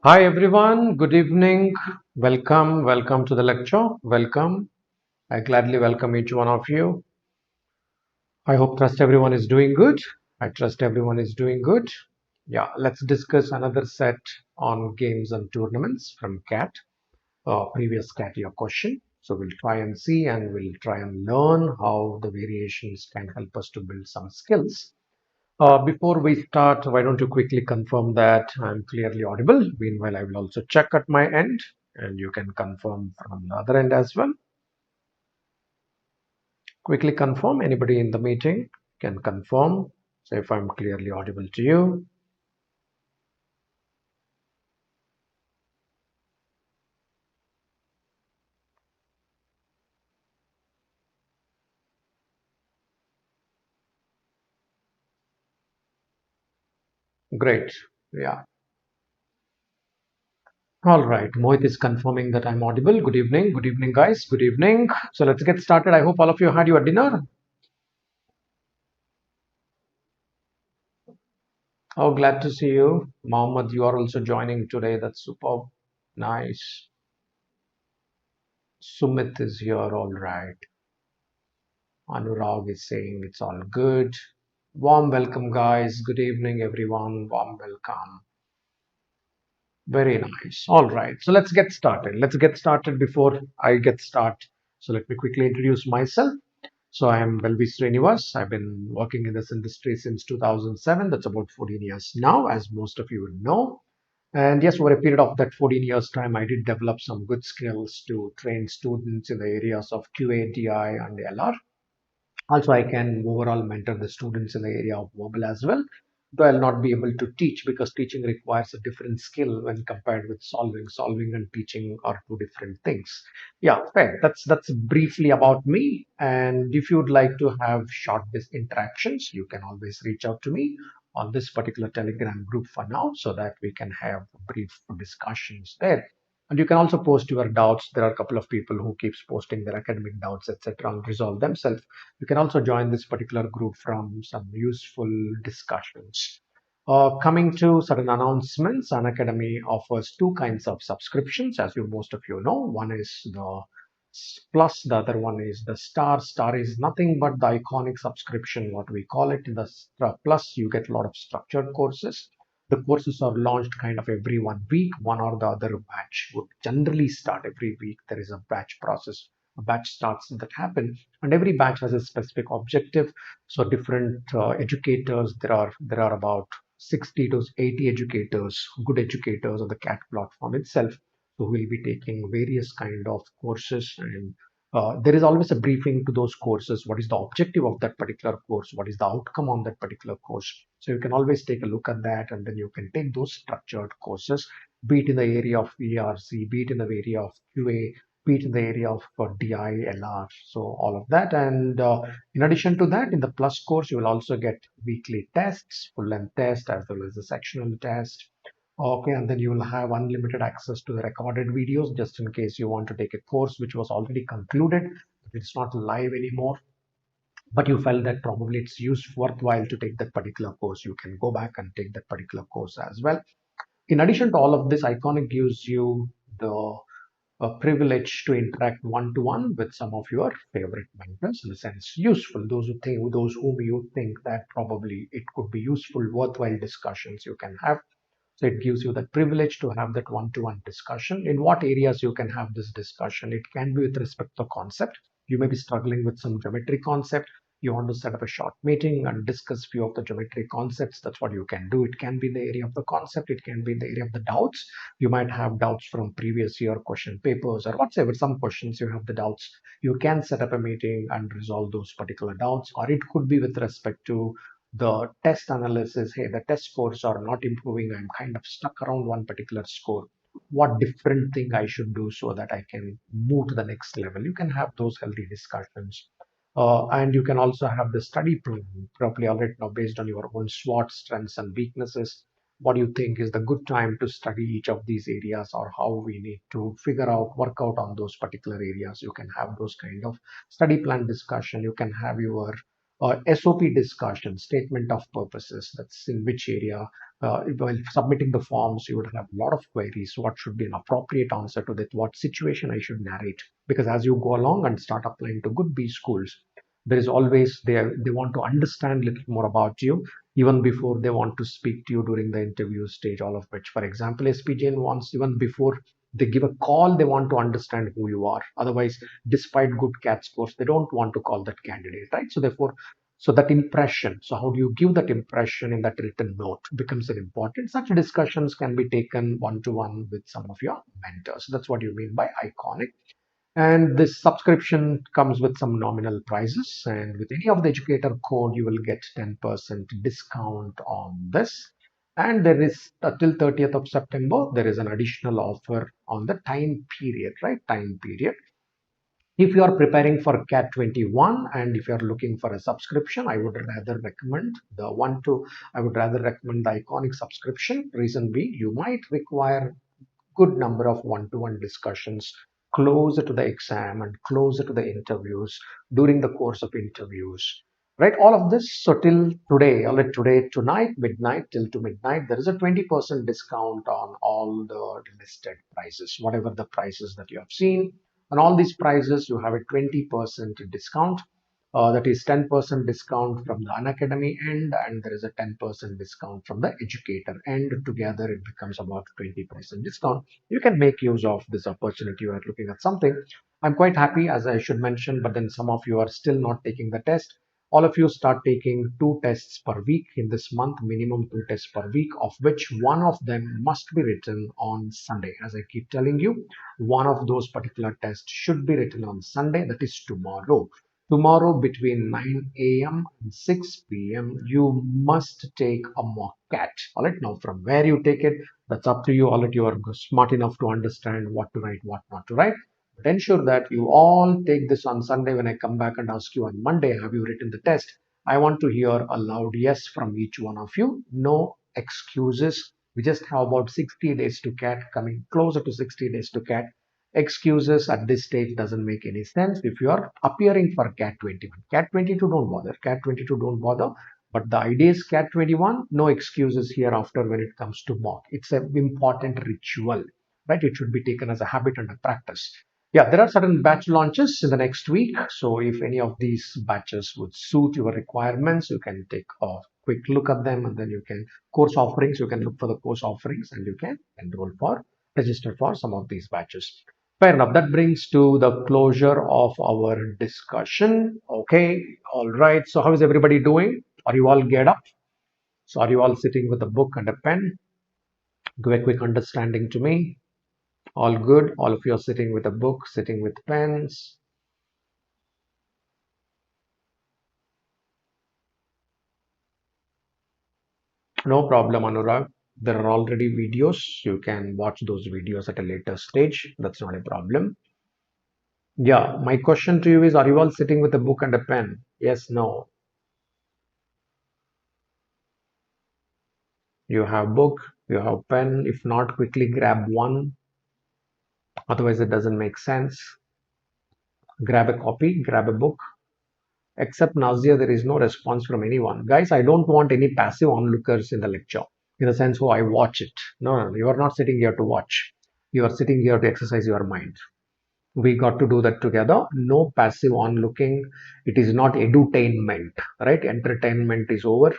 Hi everyone, good evening. Welcome to the lecture. Welcome. I gladly welcome each one of you. I hope trust everyone is doing good. I trust everyone is doing good. Yeah, let's discuss another set on games and tournaments from CAT, previous CAT year question. So we'll try and see and we'll try and learn how the variations can help us to build some skills. Before we start, why don't you quickly confirm that I'm clearly audible? Meanwhile, I will also check at my end and you can confirm from the other end as well. Quickly confirm. Anybody in the meeting can confirm. So if I'm clearly audible to you. Great. Yeah. All right. Mohit is confirming that I'm audible. Good evening. Good evening, guys. Good evening. So let's get started. I hope all of you had your dinner. Oh, glad to see you. Mohammed, you are also joining today. That's superb. Nice. Sumit is here. All right. Anurag is saying it's all good. Warm welcome, guys. Good evening, everyone. Warm welcome. Very nice. All right. So let's get started. Let's get started before I get started. So let me quickly introduce myself. So I am Belvi Srinivas. I've been working in this industry since 2007. That's about 14 years now, as most of you will know. And yes, over a period of that 14 years time, I did develop some good skills to train students in the areas of QA, DI, and LR. Also, I can overall mentor the students in the area of mobile as well. Though I'll not be able to teach because teaching requires a different skill when compared with solving. Solving and teaching are two different things. Yeah, fair. That's briefly about me. And if you'd like to have short interactions, you can always reach out to me on this particular Telegram group for now, so that we can have brief discussions there. And you can also post your doubts. There are a couple of people who keeps posting their academic doubts, etc., and resolve themselves. You can also join this particular group from some useful discussions. Coming to certain announcements, Unacademy offers two kinds of subscriptions, as you most of you know. One is the plus, the other one is the star. Star is nothing but the iconic subscription, what we call it. In the plus, you get a lot of structured courses. The courses are launched kind of every 1 week. One or the other batch would generally start every week. There is a batch process, a batch starts that happen, and every batch has a specific objective. So different educators, there are about 60 to 80 educators, good educators on the CAT platform itself, who will be taking various kind of courses. And there is always a briefing to those courses. What is the objective of that particular course? What is the outcome on that particular course? So you can always take a look at that, and then you can take those structured courses, be it in the area of ERC, be it in the area of QA, be it in the area of DI, LR, so all of that. And in addition to that, in the plus course, you will also get weekly tests, full length test, as well as the sectional test. Okay, and then you will have unlimited access to the recorded videos just in case you want to take a course which was already concluded. It's not live anymore, but you felt that probably it's worthwhile to take that particular course. You can go back and take that particular course as well. In addition to all of this, Iconic gives you the privilege to interact one-to-one with some of your favorite mentors, in the sense useful, those whom you think that probably it could be useful, worthwhile discussions you can have. So it gives you the privilege to have that one-to-one discussion. In what areas you can have this discussion? It can be with respect to concept. You may be struggling with some geometry concept. You want to set up a short meeting and discuss few of the geometry concepts. That's what you can do. It can be in the area of the concept. It can be in the area of the doubts. You might have doubts from previous year question papers or whatever. Some questions you have the doubts. You can set up a meeting and resolve those particular doubts. Or it could be with respect to the test analysis. Hey, the test scores are not improving. I'm kind of stuck around one particular score. What different thing I should do so that I can move to the next level? You can have those healthy discussions. And you can also have the study plan properly already now based on your own SWOT, strengths and weaknesses. What do you think is the good time to study each of these areas, or how we need to work out on those particular areas? You can have those kind of study plan discussion. You can have your SOP discussion, statement of purposes. That's in which area. While submitting the forms, you would have a lot of queries. What should be an appropriate answer to that? What situation I should narrate? Because as you go along and start applying to good B schools, there is always they want to understand a little more about you even before they want to speak to you during the interview stage. All of which, for example, SPJN wants even before they give a call, they want to understand who you are. Otherwise, despite good CAT scores, they don't want to call that candidate, right? So therefore, so that impression, so how do you give that impression in that written note becomes an important. Such discussions can be taken one-to-one with some of your mentors. That's what you mean by iconic. And this subscription comes with some nominal prices, and with any of the educator code you will get 10% discount on this. And there is till 30th of September there is an additional offer on the time period, right? Time period. If you are preparing for CAT 21 and if you are looking for a subscription, I would rather recommend the one to I would rather recommend the iconic subscription. Reason being, you might require good number of one-to-one discussions closer to the exam and closer to the interviews, during the course of interviews, right? All of this. So till today, or like today, tonight, midnight, till to midnight, there is a 20% discount on all the listed prices, whatever the prices that you have seen. On all these prices, you have a 20% discount. That is 10% discount from the Unacademy end, and there is a 10% discount from the educator end. Together, it becomes about 20% discount. You can make use of this opportunity. You are looking at something. I'm quite happy, as I should mention, but then some of you are still not taking the test. All of you start taking 2 tests per week in this month, minimum 2 tests per week, of which one of them must be written on Sunday. As I keep telling you, one of those particular tests should be written on Sunday, that is tomorrow. Tomorrow between 9 a.m. and 6 p.m. you must take a mock CAT. All right, now from where you take it, that's up to you. All right, you are smart enough to understand what to write, what not to write. But ensure that you all take this on Sunday. When I come back and ask you on Monday, have you written the test? I want to hear a loud yes from each one of you. No excuses. We just have about 60 days to CAT, coming closer to 60 days to CAT. Excuses at this stage doesn't make any sense. If you are appearing for CAT 21, CAT 22 don't bother, CAT 22 don't bother, but the idea is CAT 21, no excuses hereafter when it comes to mock. It's an important ritual, right? It should be taken as a habit and a practice. Yeah, there are certain batch launches in the next week, so if any of these batches would suit your requirements, you can take a quick look at them, and then you can course offerings, you can look for the course offerings, and you can enroll for register for some of these batches. Fair enough. That brings to the closure of our discussion. Okay. All right. So how is everybody doing? Are you all geared up? So are you all sitting with a book and a pen? Give a quick understanding to me. All good. All of you are sitting with a book, sitting with pens. No problem, Anurag. There are already videos. You can watch those videos at a later stage. That's not a problem. Yeah. My question to you is, are you all sitting with a book and a pen? Yes, no. You have book, you have pen. If not, quickly grab one. Otherwise, it doesn't make sense. Grab a copy, grab a book. Except Nazia, there is no response from anyone. Guys, I don't want any passive onlookers in the lecture. In the sense, oh, I watch it. No, no, you are not sitting here to watch. You are sitting here to exercise your mind. We got to do that together. No passive onlooking. It is not edutainment, right? Entertainment is over.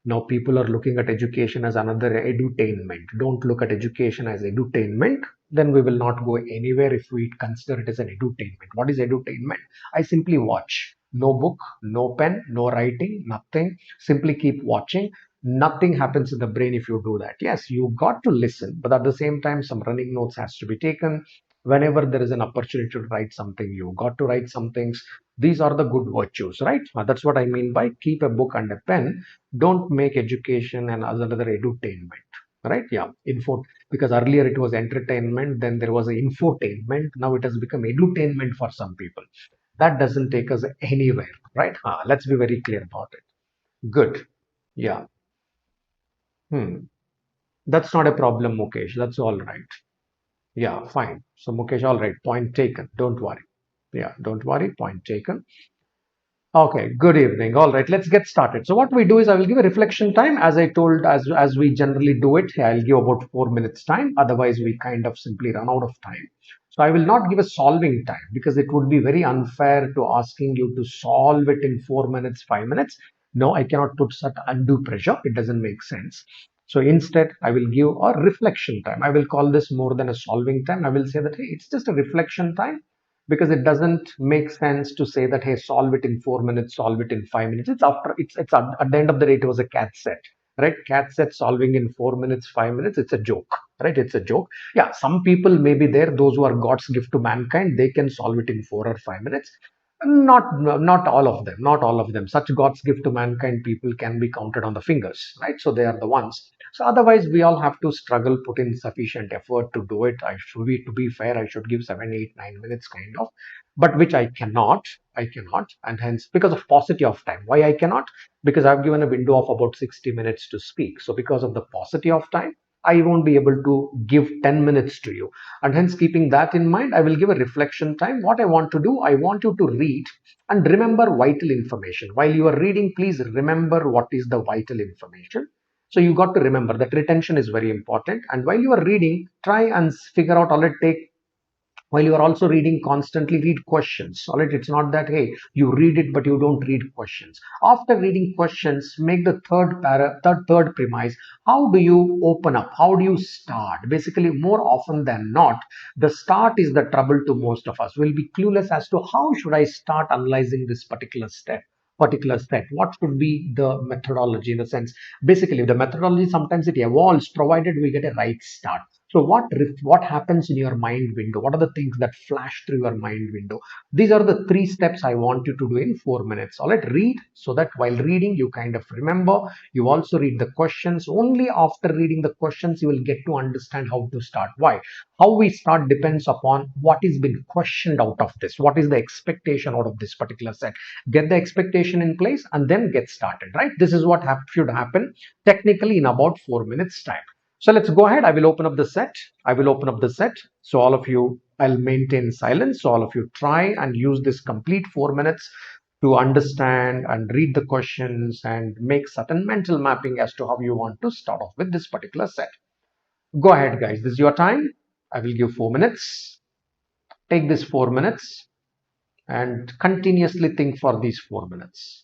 Now people are looking at education as another edutainment. Don't look at education as edutainment. Then we will not go anywhere if we consider it as an edutainment. What is edutainment? I simply watch. No book, no pen, no writing, nothing. Simply keep watching. Nothing happens in the brain if you do that. Yes, you got to listen, but at the same time, some running notes has to be taken. Whenever there is an opportunity to write something, you got to write some things. These are the good virtues, right? That's what I mean by keep a book and a pen. Don't make education and as another edutainment, right? Yeah, info, because earlier it was entertainment, then there was a infotainment, now it has become edutainment for some people. That doesn't take us anywhere, right? Let's be very clear about it. Good. Yeah. That's not a problem, Mukesh. That's all right. Yeah, fine. So Mukesh, all right, point taken. Don't worry. Yeah, don't worry, point taken. Okay, good evening. All right, let's get started. So what we do is I will give a reflection time as I told, as we generally do it. I'll give about 4 minutes time. Otherwise, we kind of simply run out of time. So I will not give a solving time because it would be very unfair to asking you to solve it in 4 minutes, 5 minutes. No, I cannot put such undue pressure. It doesn't make sense. So instead, I will give a reflection time. I will call this more than a solving time. I will say that hey, it's just a reflection time because it doesn't make sense to say that hey, solve it in 4 minutes, solve it in 5 minutes. It's at the end of the day it was a cat set, right? Cat set solving in 4 minutes, 5 minutes, it's a joke, right? It's a joke. Yeah, some people may be there, those who are God's gift to mankind, they can solve it in 4 or 5 minutes. Not all of them, not all of them. Such God's gift to mankind people can be counted on the fingers, right? So they are the ones. So otherwise, we all have to struggle, put in sufficient effort to do it. I should be, to be fair, I should give 7, 8, 9 minutes kind of, but which I cannot. I cannot, and hence because of paucity of time. Why I cannot? Because I've given a window of about 60 minutes to speak. So because of the paucity of time, I won't be able to give 10 minutes to you. And hence, keeping that in mind, I will give a reflection time. What I want to do, I want you to read and remember vital information. While you are reading, please remember what is the vital information. So you got to remember that retention is very important. And while you are reading, try and figure out all it take. While you are also reading, constantly read questions. All right, it's not that hey, you read it but you don't read questions. After reading questions, make the third premise. How do you open up? How do you start? Basically, more often than not, the start is the trouble to most of us. We'll be clueless as to how should I start analyzing this particular step. What should be the methodology? In a sense, basically the methodology sometimes it evolves provided we get a right start. So what happens in your mind window? What are the things that flash through your mind window? These are the three steps I want you to do in 4 minutes. All right, read so that while reading you kind of remember. You also read the questions. Only after reading the questions you will get to understand how to start. Why? How we start depends upon what is being questioned out of this. What is the expectation out of this particular set? Get the expectation in place and then get started. Right? This is what should happen technically in about 4 minutes time. So let's go ahead. I will open up the set. I will open up the set. So all of you, I'll maintain silence. So all of you try and use this complete 4 minutes to understand and read the questions and make certain mental mapping as to how you want to start off with this particular set. Go ahead, guys. This is your time. I will give 4 minutes. Take this 4 minutes and continuously think for these 4 minutes.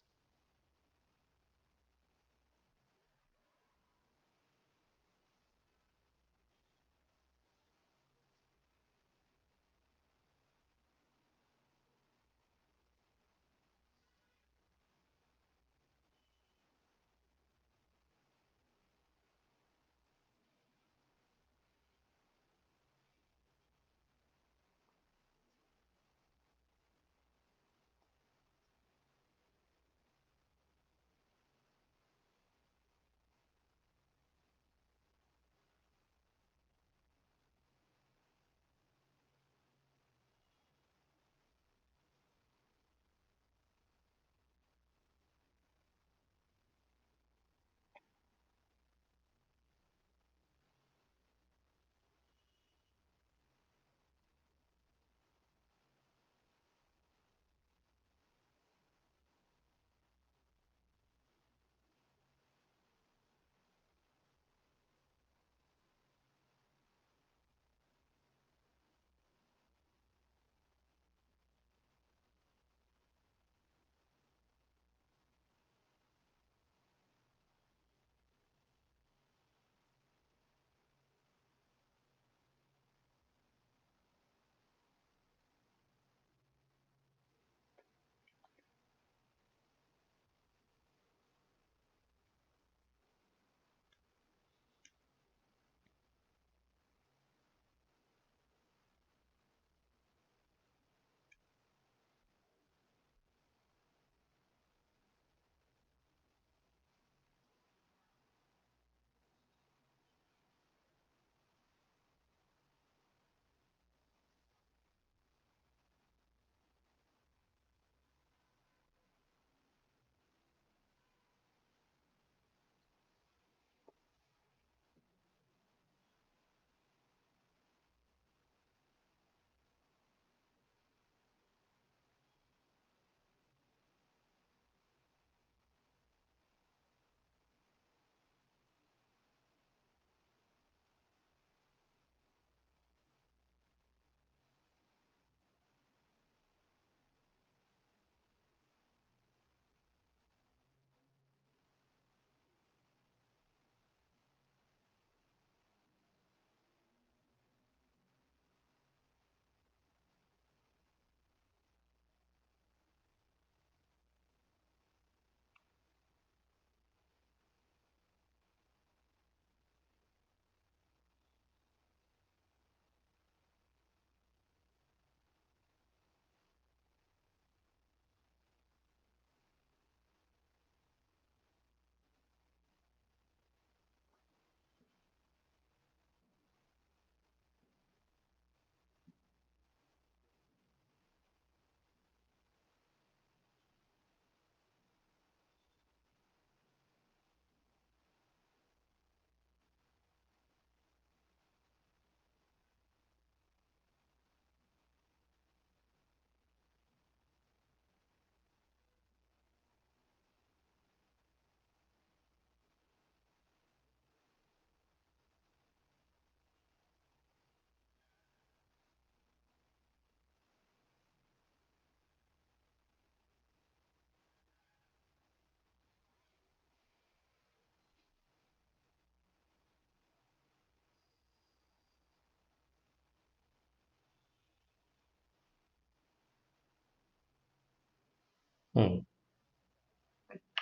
Hmm.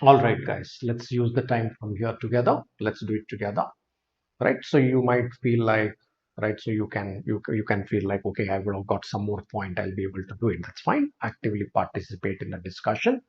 All right, guys, let's use the time from here together. Let's do it together, right? So you might feel like, right? So you can feel like, okay, I would have got some more point. I'll be able to do it. That's fine. Actively participate in the discussion.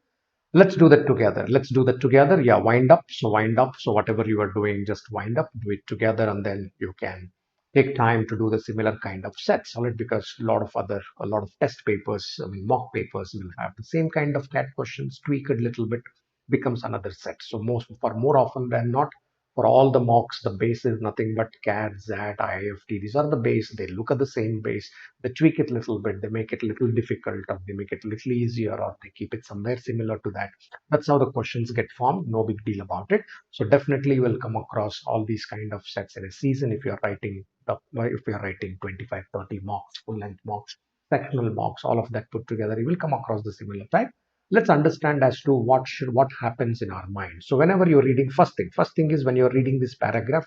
Let's do that together. Let's do that together. Yeah, wind up. So wind up. So whatever you are doing, just wind up, do it together, and then you can take time to do the similar kind of sets. All right, because a lot of test papers, I mean mock papers will have the same kind of CAT questions, tweak it a little bit, becomes another set. So more often than not, for all the mocks, the base is nothing but CAT, ZAT, IIFT. These are the base. They look at the same base. They tweak it a little bit, they make it a little difficult, or they make it a little easier, or they keep it somewhere similar to that. That's how the questions get formed. No big deal about it. So definitely you will come across all these kind of sets in a season if you're writing 25, 30 mocks, full length mocks, sectional mocks, all of that put together, you will come across the similar type. Let's understand as to what happens in our mind. So whenever you're reading, first thing is when you're reading this paragraph,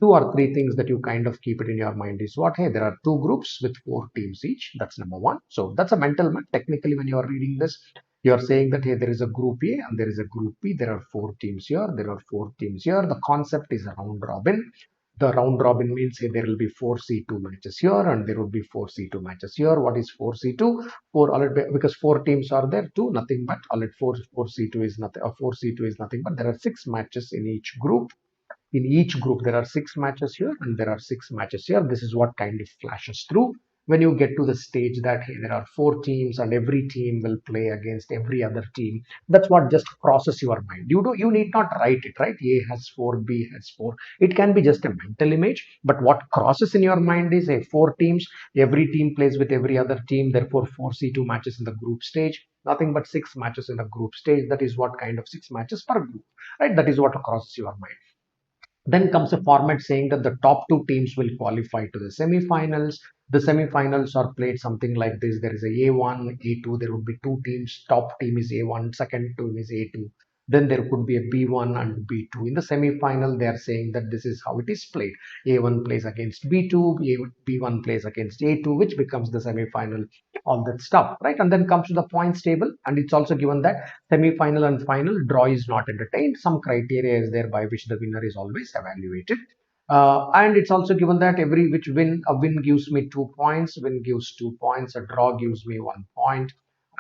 two or three things that you kind of keep it in your mind is what, hey, there are two groups with four teams each. That's number one. So that's a mental map. Technically, when you are reading this, you are saying that, hey, there is a group A and there is a group B. There are four teams here. There are four teams here. The concept is a round robin. The round robin means, hey, there will be four C2 matches here and there will be four C2 matches here. What is four C2? Because four teams are there, two, nothing but four C2 is nothing. Four C2 is nothing but there are six matches in each group. In each group there are six matches here and there are six matches here. This is what kind of flashes through when you get to the stage that, hey, there are four teams and every team will play against every other team. That's what just crosses your mind. You need not write it, right? A has four, B has four. It can be just a mental image, but what crosses in your mind is, hey, four teams, every team plays with every other team, therefore four C2 matches in the group stage, nothing but six matches in the group stage. That is what kind of six matches per group, right? That is what crosses your mind. Then comes a format saying that the top two teams will qualify to the semifinals. The semifinals are played something like this. There is a A1, A2. There would be two teams. Top team is A1, second team is A2. Then there could be a B1 and B2. In the semifinal, they are saying that this is how it is played. A1 plays against B2, B1 plays against A2, which becomes the semifinal, all that stuff, right? And then comes to the points table, and it's also given that semi-final and final draw is not entertained. Some criteria is there by which the winner is always evaluated. And it's also given that every which win a win gives me 2 points, win gives 2 points, a draw gives me 1 point,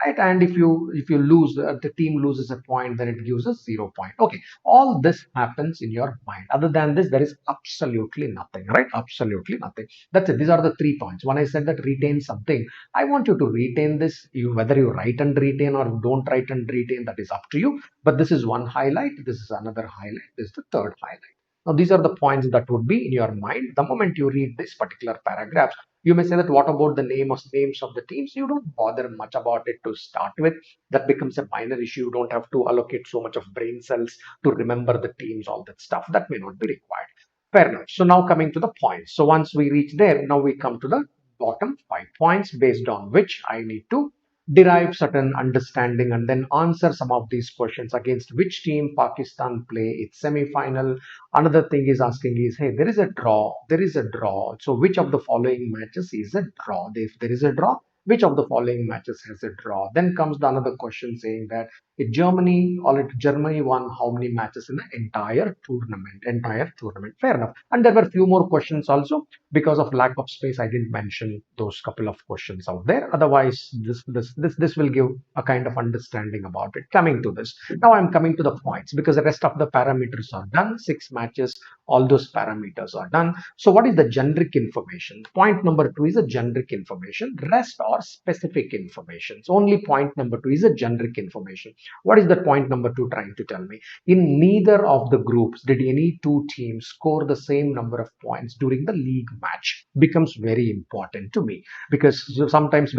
right? And if you lose, the team loses a point, then it gives us 0 point. Okay, all this happens in your mind. Other than this, there is absolutely nothing, right? Absolutely nothing. That's it. These are the 3 points. When I said that retain something, I want you to retain this. Whether you write and retain or don't write and retain, that is up to you. But this is one highlight. This is another highlight. This is the third highlight. Now, these are the points that would be in your mind. The moment you read this particular paragraph, you may say that what about the names of the teams? You don't bother much about it to start with. That becomes a minor issue. You don't have to allocate so much of brain cells to remember the teams, all that stuff. That may not be required. Fair enough. So now coming to the points. So once we reach there, now we come to the bottom 5 points based on which I need to derive certain understanding and then answer some of these questions. Against which team Pakistan play its semi-final. Another thing is asking is, hey, there is a draw, there is a draw. So which of the following matches is a draw? If there is a draw, which of the following matches has a draw? Then comes the another question saying that if Germany won how many matches in the entire tournament. Fair enough. And there were a few more questions also. Because of lack of space, I didn't mention those couple of questions out there. Otherwise, this will give a kind of understanding about it. Coming to this, now I'm coming to the points because the rest of the parameters are done. Six matches, all those parameters are done. So what is the generic information? Point number two is a generic information. Rest are specific information. So only point number two is a generic information. What is the point number two trying to tell me? In neither of the groups did any two teams score the same number of points during the league match. Becomes very important to me because sometimes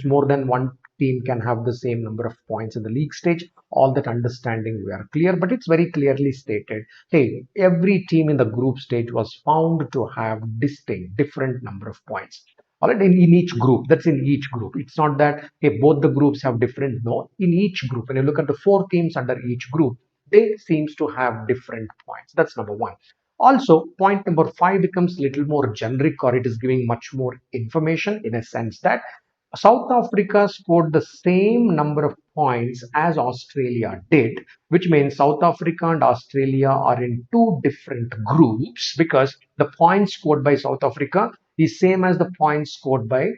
more than one team can have the same number of points in the league stage. All that understanding we are clear, but it's very clearly stated, hey, every team in the group stage was found to have different number of points. All right, in each group. That's in each group. It's not that, hey, both the groups have different. No, in each group, when you look at the four teams under each group, they seems to have different points. That's number one. Also, point number five becomes little more generic, or it is giving much more information in a sense that South Africa scored the same number of points as Australia did, which means South Africa and Australia are in two different groups because the points scored by South Africa is same as the points scored by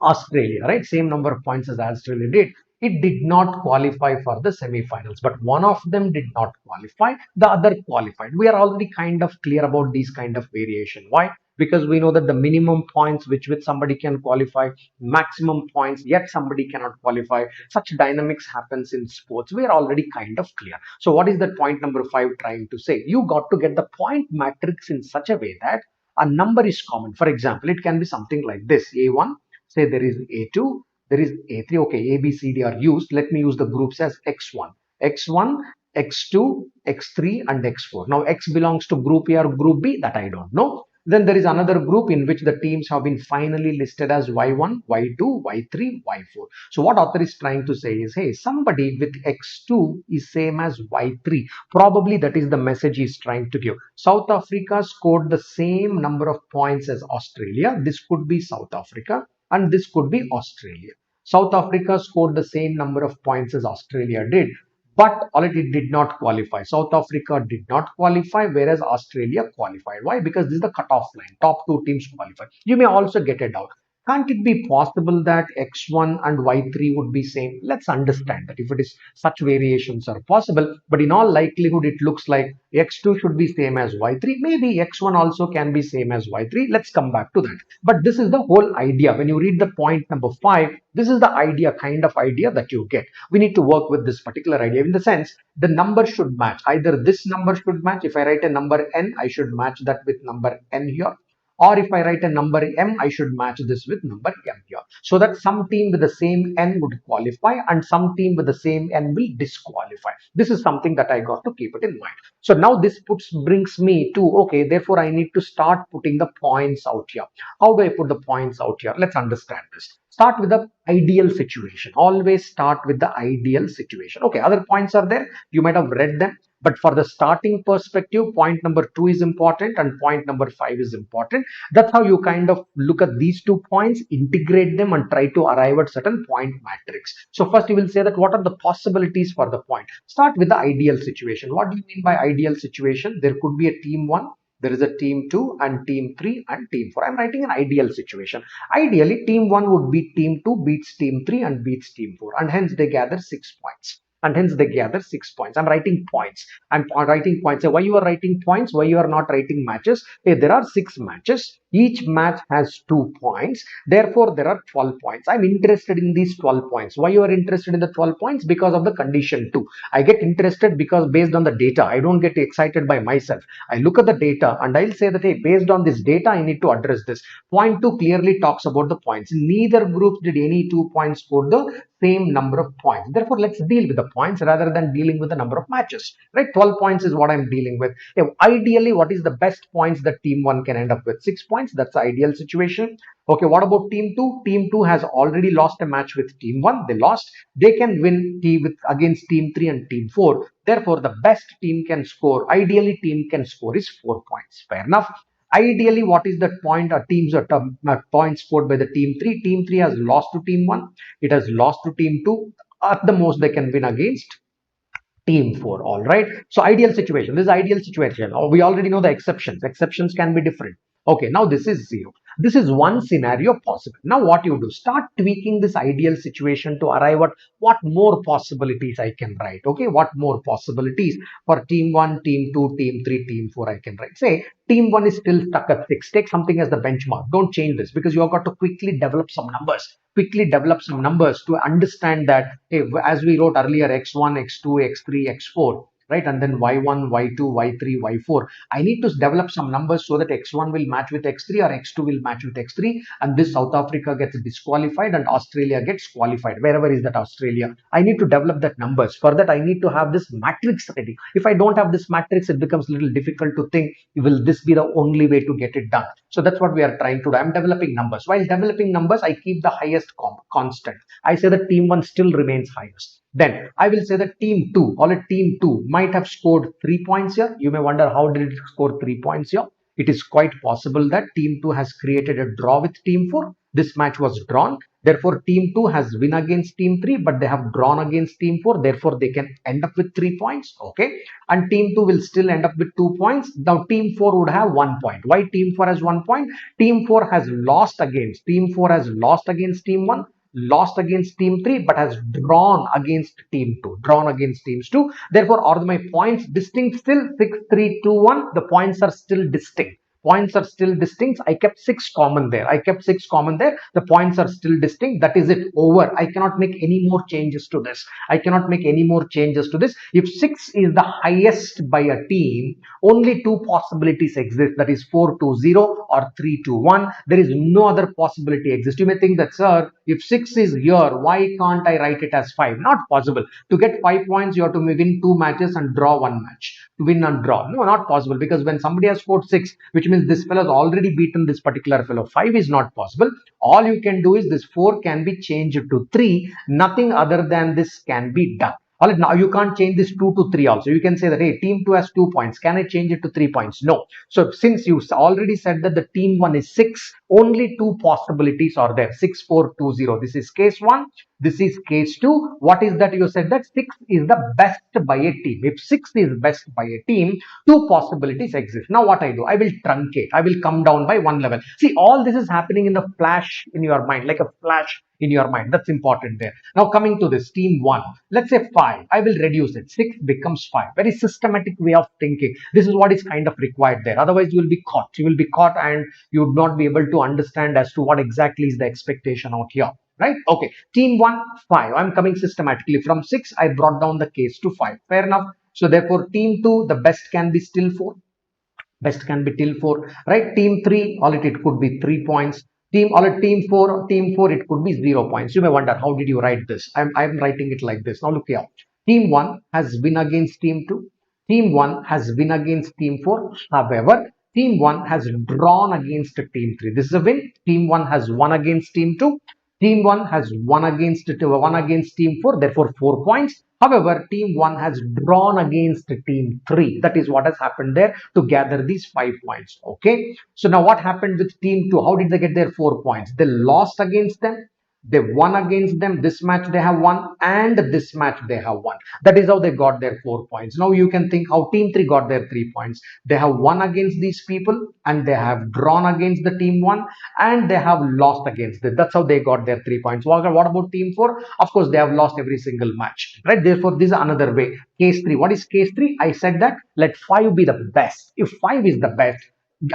Australia, right? Same number of points as Australia did. It did not qualify for the semi-finals, but one of them did not qualify. The other qualified. We are already kind of clear about these kind of variation. Why? Because we know that the minimum points which somebody can qualify, maximum points yet somebody cannot qualify. Such dynamics happens in sports. We are already kind of clear. So what is that point number 5 trying to say? You got to get the point matrix in such a way that a number is common. For example, it can be something like this: A1, say there is A2, there is A3. Okay, A, B, C, D are used. Let me use the groups as X1, X1, X2, X3, and X4. Now, X belongs to group A or group B, that I don't know. Then there is another group in which the teams have been finally listed as Y1, Y2, Y3, Y4. So what author is trying to say is, hey, somebody with X2 is same as Y3. Probably that is the message he is trying to give. South Africa scored the same number of points as Australia. This could be South Africa and this could be Australia. South Africa scored the same number of points as Australia did, but already did not qualify. South Africa did not qualify, whereas Australia qualified. Why? Because this is the cutoff line. Top two teams qualify. You may also get a doubt. Can't it be possible that X1 and Y3 would be same? Let's understand that if it is such variations are possible, but in all likelihood, it looks like X2 should be same as Y3. Maybe X1 also can be same as Y3. Let's come back to that. But this is the whole idea. When you read the point number 5, this is the idea, kind of idea that you get. We need to work with this particular idea in the sense the number should match. Either this number should match. If I write a number n, I should match that with number n here. Or if I write a number m, I should match this with number m here. So that some team with the same n would qualify and some team with the same n will disqualify. This is something that I got to keep it in mind. So now this brings me to, okay, therefore I need to start putting the points out here. How do I put the points out here? Let's understand this. Start with the ideal situation. Always start with the ideal situation. Okay, other points are there. You might have read them. But for the starting perspective, point number 2 is important and point number 5 is important. That's how you kind of look at these 2 points, integrate them and try to arrive at certain point matrix. So first you will say that what are the possibilities for the point? Start with the ideal situation. What do you mean by ideal situation? There could be a team 1. There is a team 2 and team 3 and team 4. I'm writing an ideal situation. Ideally, team 1 would beat team 2, beats team 3 and beats team 4. And hence they gather 6 points. And hence they gather 6 points. I'm writing points. I'm writing points. Say, why you are writing points? Why you are not writing matches? Hey, there are 6 matches. Each match has 2 points. Therefore, there are 12 points. I'm interested in these 12 points. Why you are interested in the 12 points? Because of the condition 2. I get interested because based on the data. I don't get excited by myself. I look at the data and I'll say that, hey, based on this data, I need to address this. Point 2 clearly talks about the points. In neither group did any 2 points score the same number of points. Therefore, let's deal with the points rather than dealing with the number of matches. Right? 12 points is what I'm dealing with. Ideally, what is the best points that team 1 can end up with? 6 points. That's the ideal situation. Okay, what about team 2? Team 2 has already lost a match with team 1. They lost. They can win against team 3 and team 4. Therefore, the best team can score. Ideally, team can score is 4 points. Fair enough. Ideally, what is that point or teams or points scored by the team 3? Team 3 has lost to team 1. It has lost to team 2. At the most, they can win against team 4. All right. So ideal situation. This is ideal situation. We already know the exceptions. Exceptions can be different. Okay. Now this is 0. This is one scenario possible. Now what you do? Start tweaking this ideal situation to arrive at what more possibilities I can write. Okay. What more possibilities for team 1, team 2, team 3, team 4 I can write. Say team 1 is still stuck at 6. Take something as the benchmark. Don't change this because you have got to quickly develop some numbers. Quickly develop some numbers to understand that, hey, as we wrote earlier, x1, x2, x3, x4, right? And then y1, y2, y3, y4. I need to develop some numbers so that x1 will match with x3 or x2 will match with x3. And this South Africa gets disqualified and Australia gets qualified. Wherever is that Australia? I need to develop that numbers. For that, I need to have this matrix ready. If I don't have this matrix, it becomes a little difficult to think, will this be the only way to get it done? So that's what we are trying to do. I'm developing numbers. While developing numbers, I keep the highest constant. I say that team 1 still remains highest. Then I will say that team 2 or team 2 might have scored 3 points here. You may wonder how did it score 3 points here? It is quite possible that team 2 has created a draw with team 4. This match was drawn. Therefore, team 2 has win against team 3, but they have drawn against team 4. Therefore, they can end up with 3 points. Okay. And team 2 will still end up with 2 points. Now, team 4 would have 1 point. Why team 4 has 1 point? Team 4 has lost against. Team 4 has lost against team 1, lost against team 3, but has drawn against team 2, drawn against teams 2. Therefore, are my points distinct still? 6, 3, 2, 1. The points are still distinct. Points are still distinct. I kept 6 common there. I kept 6 common there. The points are still distinct. That is it. Over. I cannot make any more changes to this. I cannot make any more changes to this. If 6 is the highest by a team, only two possibilities exist. That is 4-2-0 or 3-2-1. There is no other possibility exists. You may think that, sir, if 6 is here, why can't I write it as 5? Not possible. To get 5 points, you have to win 2 matches and draw 1 match. To win and draw. No, not possible, because when somebody has scored 6, which means this fellow has already beaten this particular fellow. 5 is not possible. All you can do is this 4 can be changed to 3. Nothing other than this can be done. All right, now you can't change this 2 to 3 also. You can say that, hey, team 2 has 2 points. Can I change it to 3 points? No. So since you already said that the team 1 is 6, only 2 possibilities are there. 6, 4, 2, 0. This is case 1. This is case 2. What is that? You said that 6 is the best by a team. If 6 is best by a team, 2 possibilities exist. Now what I do? I will truncate. I will come down by 1 level. See, all this is happening in the flash in your mind, like a flash in your mind. That's important there. Now coming to this team 1, let's say 5. I will reduce it. 6 becomes 5. Very systematic way of thinking. This is what is kind of required there. Otherwise, you will be caught. You will be caught and you would not be able to understand as to what exactly is the expectation out here. Right? Okay. Team 1, 5. I'm coming systematically. From 6, I brought down the case to 5. Fair enough. So therefore, team 2, the best can be still 4. Best can be till 4. Right? Team 3, all it could be 3 points. Team 4, it could be 0 points. You may wonder, how did you write this? I'm writing it like this. Now look here. Team 1 has win against team 2. Team 1 has win against team 4. However, team 1 has drawn against team 3. This is a win. Team 1 has won against team 2. Team 1 has won against team 4, therefore 4 points. However, team 1 has drawn against team 3. That is what has happened there to gather these 5 points. Okay. So now what happened with team 2? How did they get their 4 points? They lost against them. They won against them. This match they have won, and this match they have won. That is how they got their 4 points. Now you can think how team 3 got their 3 points. They have won against these people, and they have drawn against the team 1, and they have lost against them. That's how they got their 3 points. What about team 4? Of course, they have lost every single match. Right? Therefore, this is another way. Case 3. What is case 3? I said that let 5 be the best. If 5 is the best,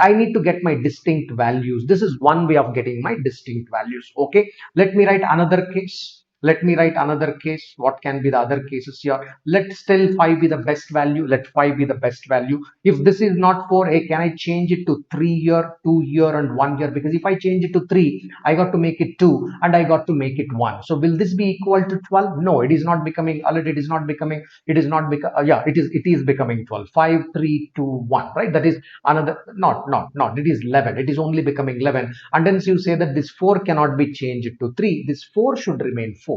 I need to get my distinct values. This is one way of getting my distinct values. Okay. Let me write another case. Let me write another case. What can be the other cases here? Let still 5 be the best value. Let 5 be the best value. If this is not 4, hey, can I change it to 3 year, 2 year and 1 year? Because if I change it to 3, I got to make it 2 and I got to make it 1. So will this be equal to 12? No, it is not becoming, it is not becoming, it is not becoming, it is becoming 12. 5, 3, 2, 1, right? That is another, not, it is 11. It is only becoming 11. And then you say that this 4 cannot be changed to 3. This 4 should remain 4.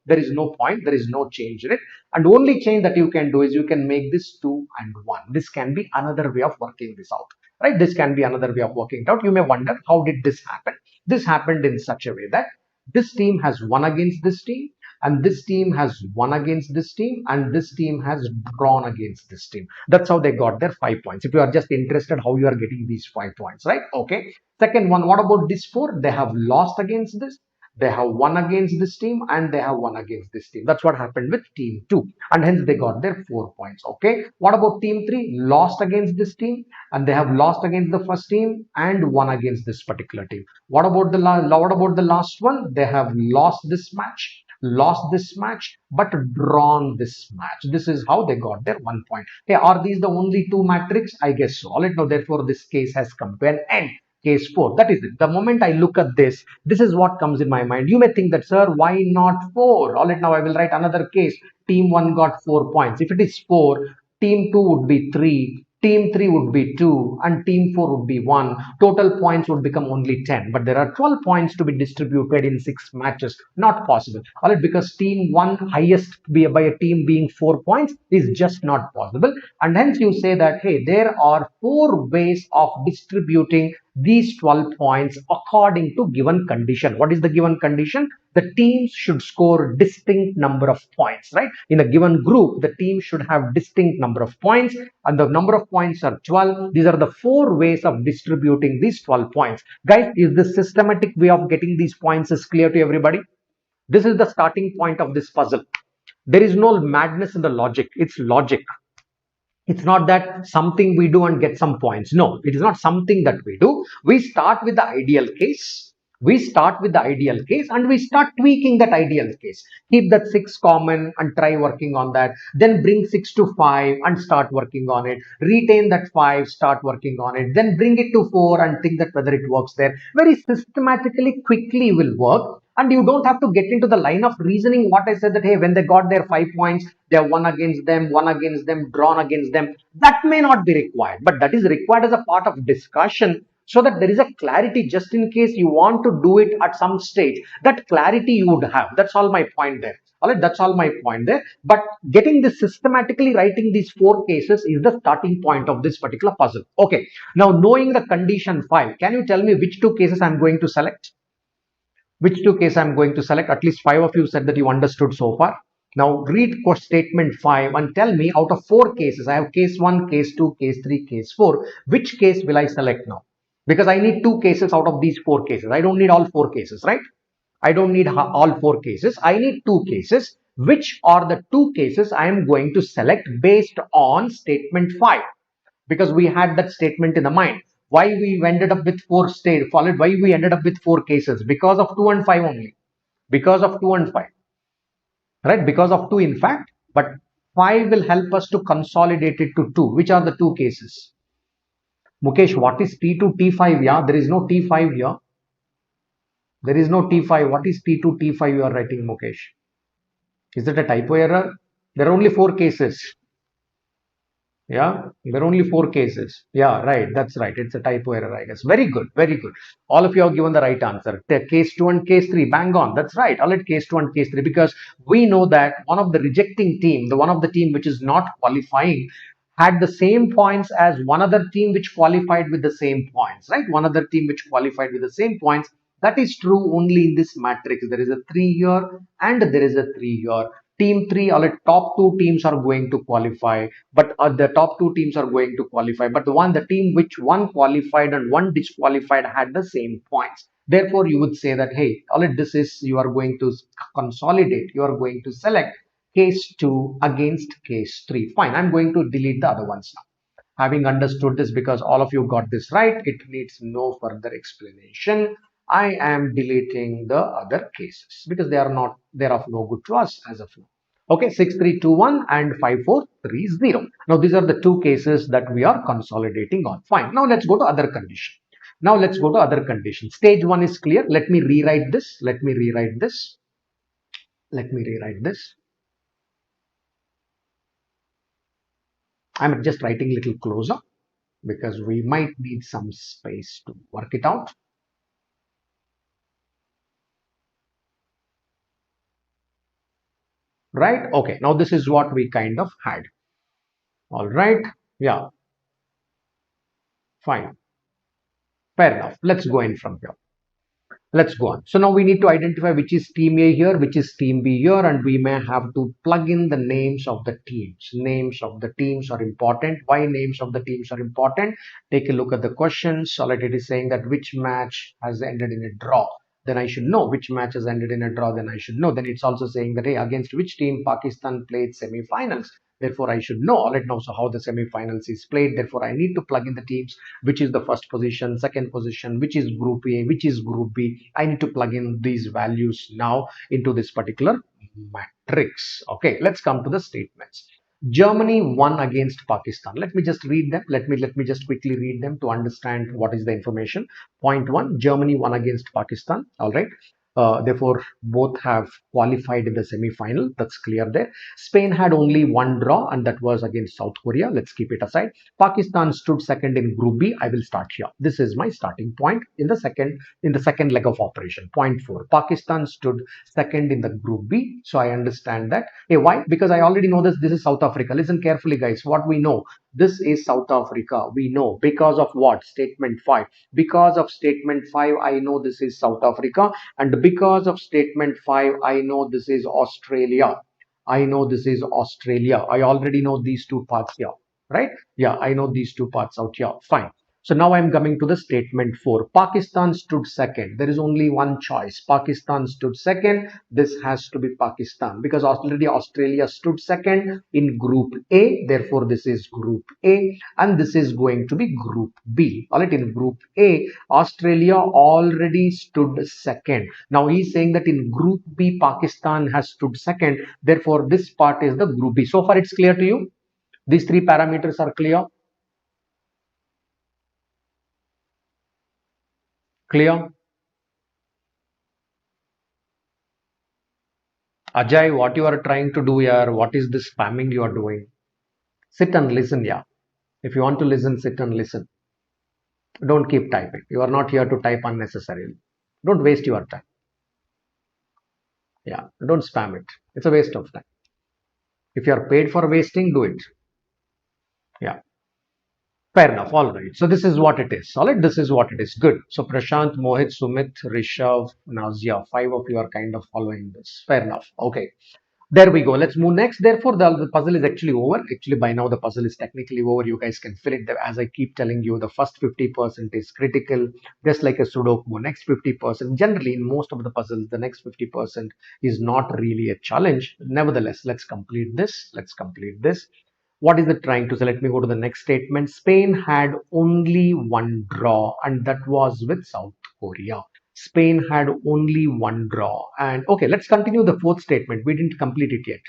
There is no point, there is no change in it, and only change that you can do is you can make this 2 and 1. This can be another way of working this out, right? This can be another way of working it out. You may wonder, how did this happen? This happened in such a way that this team has won against this team, and this team has won against this team, and this team has drawn against this team. That's how they got their 5 points. If you are just interested how you are getting these 5 points, right? Okay. Second one, what about this 4? They have lost against this, they have won against this team, and they have won against this team. That's what happened with team 2, and hence they got their 4 points. Okay. What about team 3? Lost against this team, and they have lost against the first team and won against this particular team. What about the last one? They have lost this match, but drawn this match. This is how they got their 1 point. Hey, are these the only 2 matrix? I guess so. All right. Now therefore this case has come to an end. Case 4. That is it. The moment I look at this, this is what comes in my mind. You may think that, sir, why not 4? All right, now I will write another case. Team 1 got 4 points. If it is 4, team 2 would be 3, team 3 would be 2, and team 4 would be 1. Total points would become only 10. But there are 12 points to be distributed in 6 matches. Not possible. All right, because team 1 highest by a team being 4 points is just not possible. And hence you say that, hey, there are 4 ways of distributing these 12 points according to given condition. What is the given condition? The teams should score distinct number of points, right? In a given group, the team should have distinct number of points, and the number of points are 12. These are the 4 ways of distributing these 12 points. Guys, is this systematic way of getting these points is clear to everybody? This is the starting point of this puzzle. There is no madness in the logic. It's logic. It's not that something we do and get some points. No, it is not something that we do. We start with the ideal case. We start with the ideal case and we start tweaking that ideal case. Keep that 6 common and try working on that. Then bring 6 to 5 and start working on it. Retain that 5, start working on it. Then bring it to 4 and think that whether it works there. Very systematically, quickly will work. And you don't have to get into the line of reasoning what I said that, hey, when they got their 5 points, they have one against them, drawn against them. That may not be required, but that is required as a part of discussion so that there is a clarity just in case you want to do it at some stage. That clarity you would have. That's all my point there. All right, that's all my point there. But getting this systematically writing these 4 cases is the starting point of this particular puzzle. Okay, now knowing the condition 5, can you tell me which 2 cases I'm going to select? Which 2 cases I'm going to select? At least 5 of you said that you understood so far. Now read statement 5 and tell me out of 4 cases, I have case 1, case 2, case 3, case 4. Which case will I select now? Because I need 2 cases out of these 4 cases. I don't need all 4 cases, right? I don't need all 4 cases. I need 2 cases. Which are the 2 cases I am going to select based on statement 5? Because we had that statement in the mind. Why we ended up with 4 followed, why we ended up with 4 cases? Because of 2 and 5 only. Because of 2 and 5. Right? Because of 2 in fact, but 5 will help us to consolidate it to 2. Which are the 2 cases? Mukesh, what is T2, T5? Yeah, there is no T5 here. There is no T5. What is T2, T5 you are writing, Mukesh? Is it a typo error? There are only 4 cases. Yeah, there are only 4 cases. Yeah, right. That's right. It's a typo error, I guess. Very good. Very good. All of you have given the right answer. Case 2 and case 3. Bang on. That's right. I'll let case 2 and case 3 because we know that one of the rejecting team, the one of the team which is not qualifying, had the same points as one other team which qualified with the same points, right? One other team which qualified with the same points. That is true only in this matrix. There is a 3 here and there is a 3 here. Team 3, or top 2 teams are going to qualify, but the top 2 teams are going to qualify. But the team which one qualified and one disqualified had the same points. Therefore, you would say that, hey, this is, you are going to consolidate. You are going to select case 2 against case 3. Fine, I'm going to delete the other ones now. Having understood this, because all of you got this right, it needs no further explanation. I am deleting the other cases because they are of no good to us as of now. Okay, 6321 and 5430. Now these are the 2 cases that we are consolidating on. Fine. Now let's go to other condition. Now let's go to other condition. Stage 1 is clear. Let me rewrite this. Let me rewrite this. Let me rewrite this. I'm just writing a little closer because we might need some space to work it out. Right? Okay. Now this is what we kind of had. All right. Yeah. Fine. Fair enough. Let's go in from here. Let's go on. So now we need to identify which is team A here, which is team B here, and we may have to plug in the names of the teams. Names of the teams are important. Why names of the teams are important? Take a look at the questions. So it is saying that which match has ended in a draw. Then I should know which match has ended in a draw. Then I should know. Then it's also saying that, hey, against which team Pakistan played semi-finals. Therefore, I should know. All right, now, so how the semi-finals is played. Therefore, I need to plug in the teams, which is the first position, second position, which is Group A, which is Group B. I need to plug in these values now into this particular matrix. Okay, let's come to the statements. Germany won against Pakistan. Let me just read them. Let me just quickly read them to understand what is the information. Point 1, Germany won against Pakistan. All right. Therefore, both have qualified in the semi-final. That's clear there. Spain had only 1 draw, and that was against South Korea. Let's keep it aside. Pakistan stood second in Group B. I will start here. This is my starting point in the second leg of operation. Point 4. Pakistan stood second in the Group B. So I understand that. Hey, why? Because I already know this. This is South Africa. Listen carefully, guys. What we know. This is South Africa. We know because of what? Statement 5. Because of statement 5, I know this is South Africa. And because of statement 5, I know this is Australia. I know this is Australia. I already know these two parts here, right? Yeah, I know these two parts out here. Fine. So now I'm coming to the statement 4. Pakistan stood second. There is only one choice. Pakistan stood second. This has to be Pakistan because already Australia stood second in group A. Therefore, this is group A and this is going to be group B. All right, in group A, Australia already stood second. Now he's saying that in group B, Pakistan has stood second. Therefore, this part is the group B. So far, it's clear to you? These three parameters are clear? Clear? Ajay, what you are trying to do here? What is this spamming you are doing? Sit and listen, yeah. If you want to listen, sit and listen. Don't keep typing. You are not here to type unnecessarily. Don't waste your time. Yeah, don't spam it. It's a waste of time. If you are paid for wasting, do it. Yeah, fair enough. All right. So this is what it is. All right, this is what it is. Good. So Prashant, Mohit, Sumit, Rishav, Nazia, five of you are kind of following this. Fair enough. Okay. There we go. Let's move next. Therefore, the puzzle is actually over. Actually, by now the puzzle is technically over. You guys can fill it. As I keep telling you, the first 50% is critical, just like a Sudoku. Next 50%, generally in most of the puzzles, the next 50% is not really a challenge. Nevertheless, let's complete this. Let's complete this. What is it trying to say? Let me go to the next statement. Spain had only one draw, and that was with South Korea. Spain had only one draw. And okay, let's continue the fourth statement. We didn't complete it yet.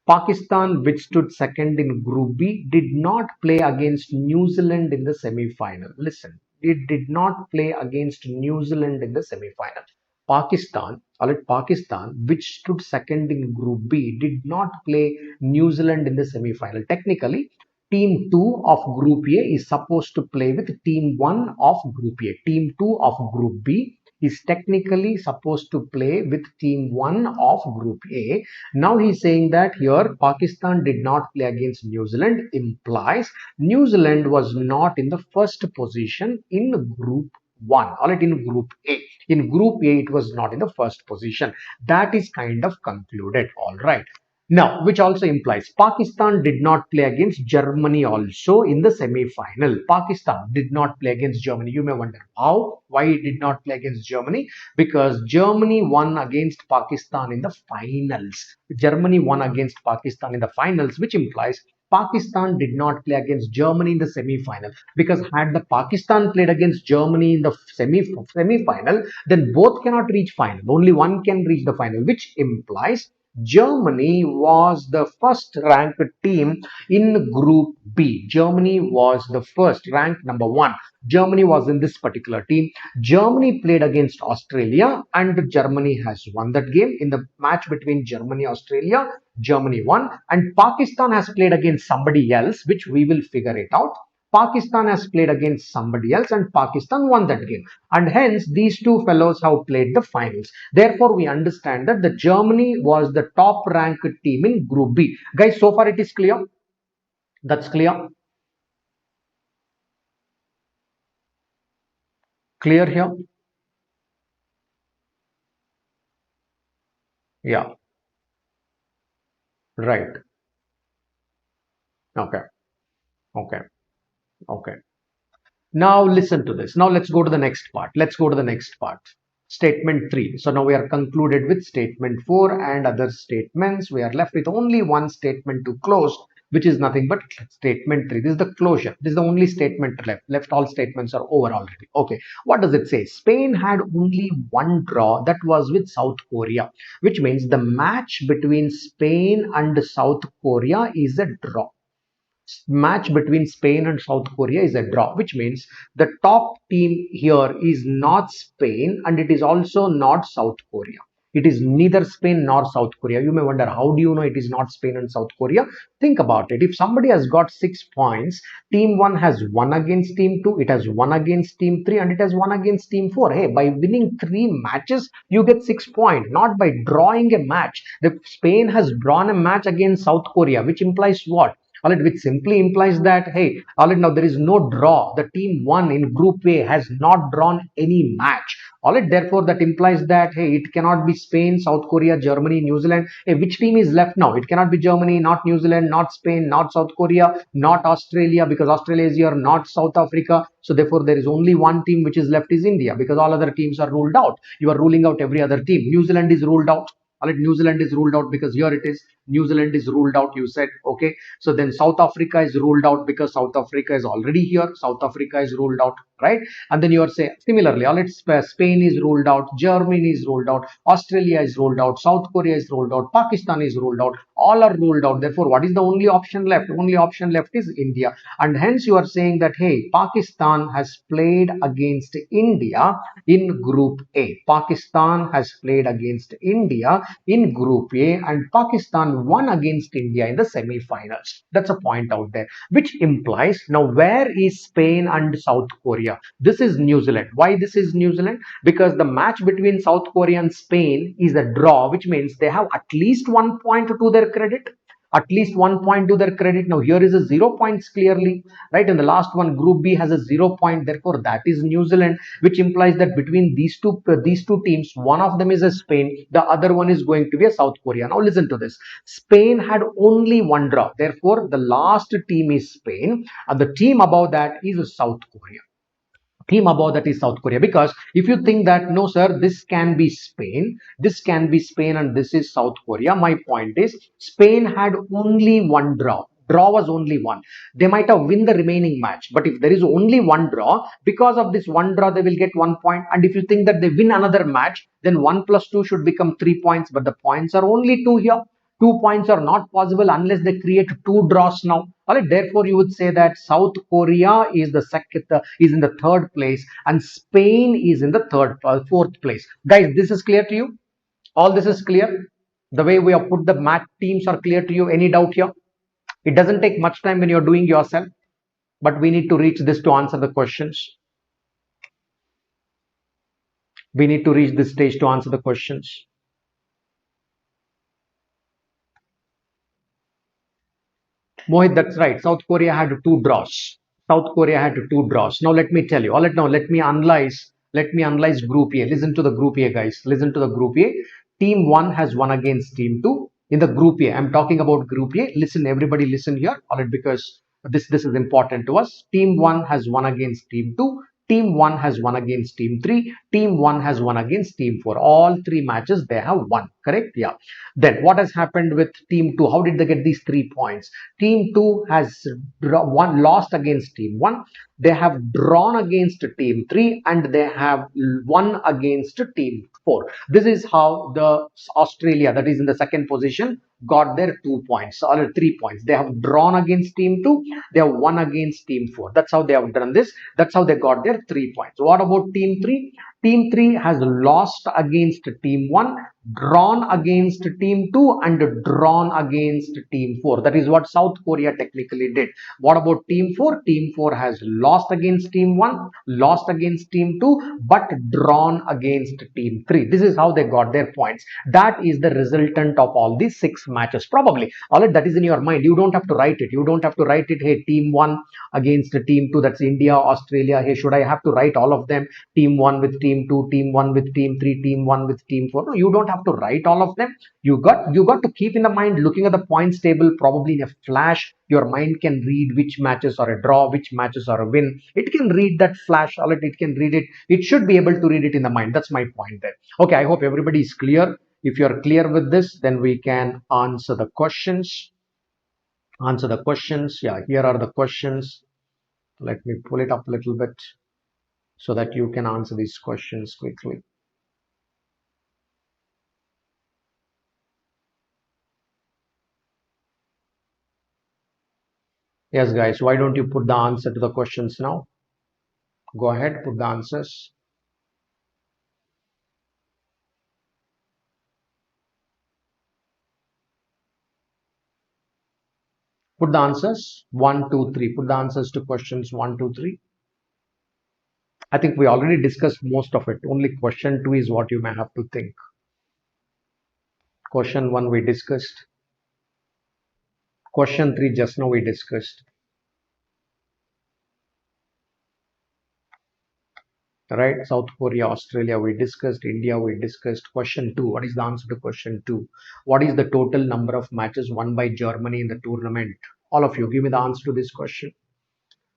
Pakistan, which stood second in Group B, did not play against New Zealand in the semi-final. Listen, it did not play against New Zealand in the semi-final. Pakistan, Pakistan, which stood second in Group B, did not play New Zealand in the semi-final. Technically, Team 2 of Group A is supposed to play with Team 1 of Group A. Team 2 of Group B is technically supposed to play with Team 1 of Group A. Now he's saying that here Pakistan did not play against New Zealand, implies New Zealand was not in the first position in Group 1. All right, in Group A. In Group A, it was not in the first position. That is kind of concluded. All right. Now, which also implies Pakistan did not play against Germany also in the semi-final. Pakistan did not play against Germany. You may wonder how, why it did not play against Germany? Because Germany won against Pakistan in the finals. Germany won against Pakistan in the finals, which implies Pakistan did not play against Germany in the semi-final. Because had the Pakistan played against Germany in the semi-final, then both cannot reach final. Only one can reach the final, which implies Germany was the first ranked team in Group B. Germany was the first ranked number one. Germany was in this particular team. Germany played against Australia and Germany has won that game. In the match between Germany and Australia, Germany won, and Pakistan has played against somebody else, which we will figure it out. Pakistan has played against somebody else and Pakistan won that game. And hence, these two fellows have played the finals. Therefore, we understand that the Germany was the top ranked team in Group B. Guys, so far it is clear? That's clear? Clear here? Yeah, right. Okay, okay, okay. Now listen to this. Now let's go to the next part. Let's go to the next part. Statement 3. So now we are concluded with statement 4 and other statements. We are left with only one statement to close, which is nothing but statement 3. This is the closure. This is the only statement left. Left all statements are over already. Okay. What does it say? Spain had only one draw, that was with South Korea, which means the match between Spain and South Korea is a draw. Match between Spain and South Korea is a draw, which means the top team here is not Spain and it is also not South Korea. It is neither Spain nor South Korea. You may wonder, how do you know it is not Spain and South Korea? Think about it. If somebody has got 6 points, team 1 has won against team 2, it has won against team 3, and it has won against team 4. Hey, by winning 3 matches, you get 6 points, not by drawing a match. The Spain has drawn a match against South Korea, which implies what? All right, which simply implies that, hey, all right, now there is no draw. The team one in Group A has not drawn any match. All right, therefore that implies that, hey, it cannot be Spain, South Korea, Germany, New Zealand. Hey, which team is left now? It cannot be Germany, not New Zealand, not Spain, not South Korea, not Australia, because Australia is here, not South Africa. So therefore there is only one team which is left, is India, because all other teams are ruled out. You are ruling out every other team. New Zealand is ruled out. All right, New Zealand is ruled out because here it is. New Zealand is ruled out, you said. Okay. So then South Africa is ruled out because South Africa is already here. South Africa is ruled out, right? And then you are saying similarly, all right, Spain is ruled out, Germany is ruled out, Australia is ruled out, South Korea is ruled out, Pakistan is ruled out. All are ruled out. Therefore, what is the only option left? Only option left is India. And hence you are saying that, hey, Pakistan has played against India in Group A. Pakistan has played against India in Group A, and Pakistan won against India in the semi-finals. That's a point out there, which implies now where is Spain and South Korea? This is New Zealand. Why this is New Zealand? Because the match between South Korea and Spain is a draw, which means they have at least 1 point to their credit. At least 1 point to their credit. Now here is a 0 points clearly, right? And the last one, Group B, has a 0 point. Therefore, that is New Zealand, which implies that between these two teams, one of them is a Spain, the other one is going to be a South Korea. Now listen to this. Spain had only one draw. Therefore, the last team is Spain, and the team above that is South Korea. Team above that is South Korea. Because if you think that, no, sir, this can be Spain, this can be Spain, and this is South Korea, my point is Spain had only one draw. Draw was only one. They might have win the remaining match, but if there is only one draw, because of this one draw, they will get 1 point. And if you think that they win another match, then 1 plus 2 should become 3 points. But the points are only two here. 2 points are not possible unless they create two draws now. All right, therefore you would say that South Korea is the second, is in the third place, and Spain is in the fourth place. Guys, this is clear to you? All this is clear? The way we have put the match teams are clear to you? Any doubt here? It doesn't take much time when you're doing yourself, but we need to reach this to answer the questions. We need to reach this stage to answer the questions. Mohit, that's right. South Korea had two draws. South Korea had two draws. Now let me tell you. All right, now let me analyze. Let me analyze Group A. Listen to the Group A, guys. Listen to the Group A. Team one has won against Team two in the Group A. I'm talking about Group A. Listen, everybody, listen here. All right, because this is important to us. Team one has won against Team two. Team 1 has won against Team 3. Team 1 has won against Team 4. All three matches they have won. Correct? Yeah. Then what has happened with Team 2? How did they get these 3 points? Team 2 has lost against Team 1. They have drawn against Team 3, and they have won against Team 4. This is how the Australia, that is in the second position, got their 2 points or 3 points. They have drawn against Team 2. They have won against Team 4. That's how they have done this. That's how they got their 3 points. What about Team 3? Team 3 has lost against Team 1, drawn against Team 2, and drawn against Team 4. That is what South Korea technically did. What about Team 4? Team 4 has lost against Team 1, lost against Team 2, but drawn against Team 3. This is how they got their points. That is the resultant of all these 6 matches. Probably, all right, that is in your mind. You don't have to write it. You don't have to write it. Hey, Team 1 against Team 2, that's India, Australia. Hey, should I have to write all of them? Team 1 with Team 2, Team 1 with Team 3, Team 1 with Team 4. No, you don't have to write all of them. You got to keep in the mind, looking at the points table, probably in a flash, your mind can read which matches are a draw, which matches are a win. It can read that flash, all right, it can read it. It should be able to read it in the mind. That's my point there. Okay, I hope everybody is clear. If you are clear with this, then we can answer the questions. Answer the questions. Yeah, here are the questions. Let me pull it up a little bit so that you can answer these questions quickly. Yes, guys, why don't you put the answer to the questions now? Go ahead, put the answers. Put the answers 1, 2, 3. Put the answers to questions 1, 2, 3. I think we already discussed most of it. Only question 2 is what you may have to think. Question 1 we discussed. Question 3 just now we discussed. Right? South Korea, Australia, we discussed. India, we discussed. Question 2. What is the answer to question 2? What is the total number of matches won by Germany in the tournament? All of you, give me the answer to this question.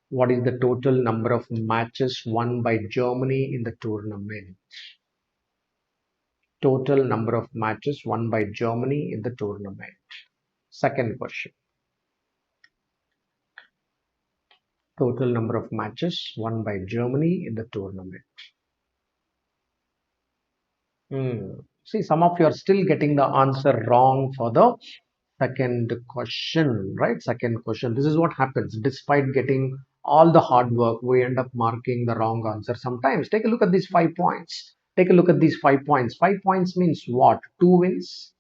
What is the total number of matches won by Germany in the tournament? Total number of matches won by Germany in the tournament. Second question. Total number of matches won by Germany in the tournament. See, some of you are still getting the answer wrong for the second question, right? Second question. This is what happens. Despite getting all the hard work, we end up marking the wrong answer. Sometimes take a look at these 5 points. Take a look at these 5 points. 5 points means what? Two wins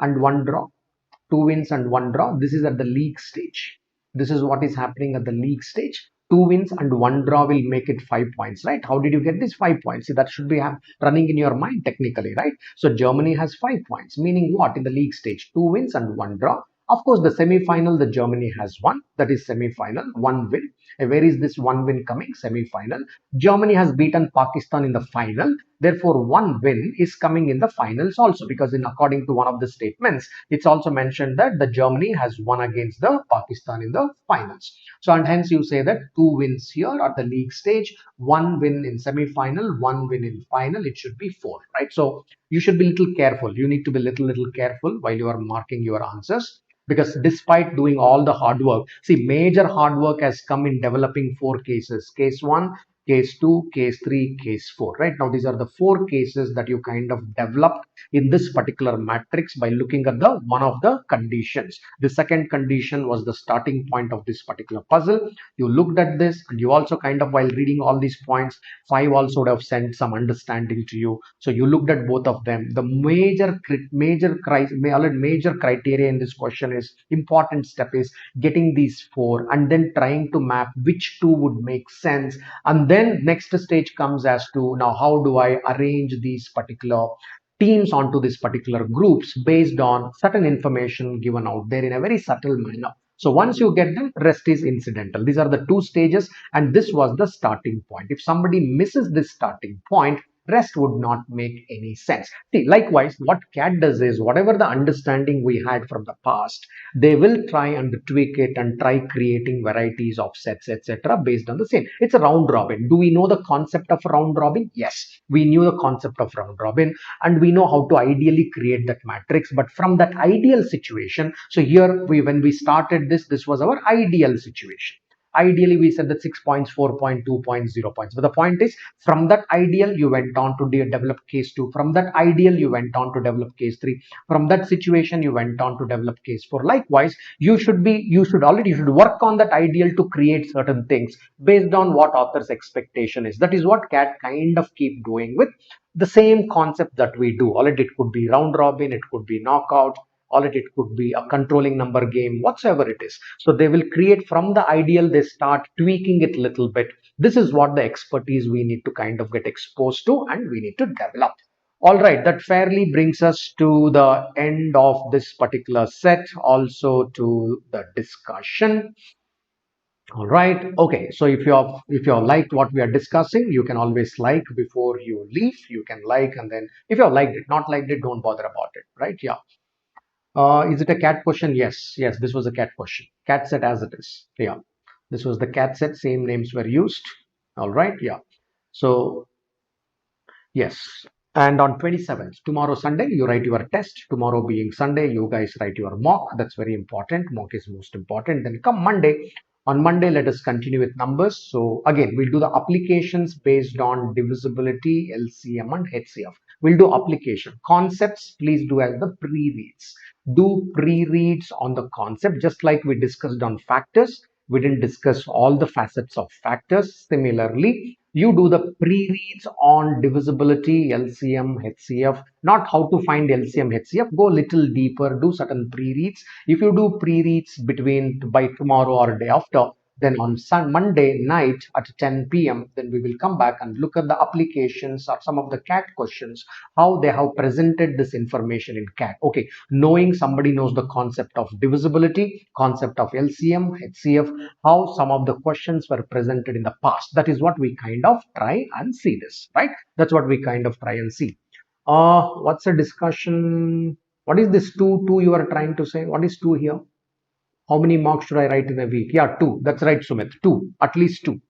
and one draw. Two wins and one draw. This is at the league stage. This is what is happening at the league stage. Two wins and one draw will make it 5 points, right? How did you get these 5 points? See, that should be running in your mind technically, right? So Germany has 5 points, meaning what in the league stage? Two wins and one draw. Of course, the semi-final, the Germany has one. That is semi-final, one win. Where is this one win coming? Semi-final. Germany has beaten Pakistan in the final. Therefore, one win is coming in the finals also, because in according to one of the statements, it's also mentioned that the Germany has won against the Pakistan in the finals. So, and hence you say that two wins here at the league stage, one win in semi-final, one win in final. It should be four, right? So you should be a little careful. You need to be little careful while you are marking your answers, because despite doing all the hard work, see, major hard work has come in developing four cases. Case 1, case 2, case 3, case 4, right? Now these are the four cases that you kind of developed in this particular matrix by looking at the one of the conditions. The second condition was the starting point of this particular puzzle. You looked at this, and you also kind of, while reading all these points, 5 also would have sent some understanding to you. So you looked at both of them. The major criteria in this question is, important step is getting these four and then trying to map which two would make sense. And then next stage comes as to, now how do I arrange these particular teams onto these particular groups based on certain information given out there in a very subtle manner. So once you get them, rest is incidental. These are the two stages, and this was the starting point. If somebody misses this starting point, rest would not make any sense. See, likewise, what CAT does is, whatever the understanding we had from the past, they will try and tweak it and try creating varieties of sets, etc., based on the same. It's a round robin. Do we know the concept of round robin? Yes, we knew the concept of round robin, and we know how to ideally create that matrix. But from that ideal situation, so here when we started this was our ideal situation. Ideally, we said that 6 points, 4 points, 2 points, 0 points. But the point is, from that ideal, you went on to develop case 2. From that ideal, you went on to develop case 3. From that situation, you went on to develop case 4. Likewise, you should work on that ideal to create certain things based on what author's expectation is. That is what CAT kind of keep doing with the same concept that we do. Already, it could be round robin, it could be knockout, already it could be a controlling number game, whatsoever it is. So they will create from the ideal, they start tweaking it a little bit. This is what the expertise we need to kind of get exposed to and we need to develop. All right, that fairly brings us to the end of this particular set, also to the discussion. All right, okay, so if you have liked what we are discussing, you can always like before you leave. You can like, and then if you have liked it, not liked it, don't bother about it, right? Yeah. Is it a cat question? Yes, yes, this was a cat question. Cat set as it is. Yeah, this was the cat set. Same names were used. All right, yeah. So, yes. And on 27th, tomorrow Sunday, you write your test. Tomorrow being Sunday, you guys write your mock. That's very important. Mock is most important. Then come Monday. On Monday, let us continue with numbers. So again, we'll do the applications based on divisibility, LCM and HCF. We'll do application. Concepts, please do as the pre-reads. Do pre-reads on the concept, just like we discussed on factors. We didn't discuss all the facets of factors. Similarly, you do the pre-reads on divisibility, LCM, HCF, not how to find LCM, HCF. Go a little deeper, do certain pre-reads. If you do pre-reads by tomorrow or day after, Then on Monday night at 10 p.m., then we will come back and look at the applications or some of the CAT questions, how they have presented this information in CAT. Okay, knowing somebody knows the concept of divisibility, concept of LCM, HCF, how some of the questions were presented in the past. That is what we kind of try and see this, right? That's what we kind of try and see. What's a discussion? What is this two you are trying to say? What is two here? How many marks should I write in a week? Yeah, two. That's right, Sumit. Two, at least two.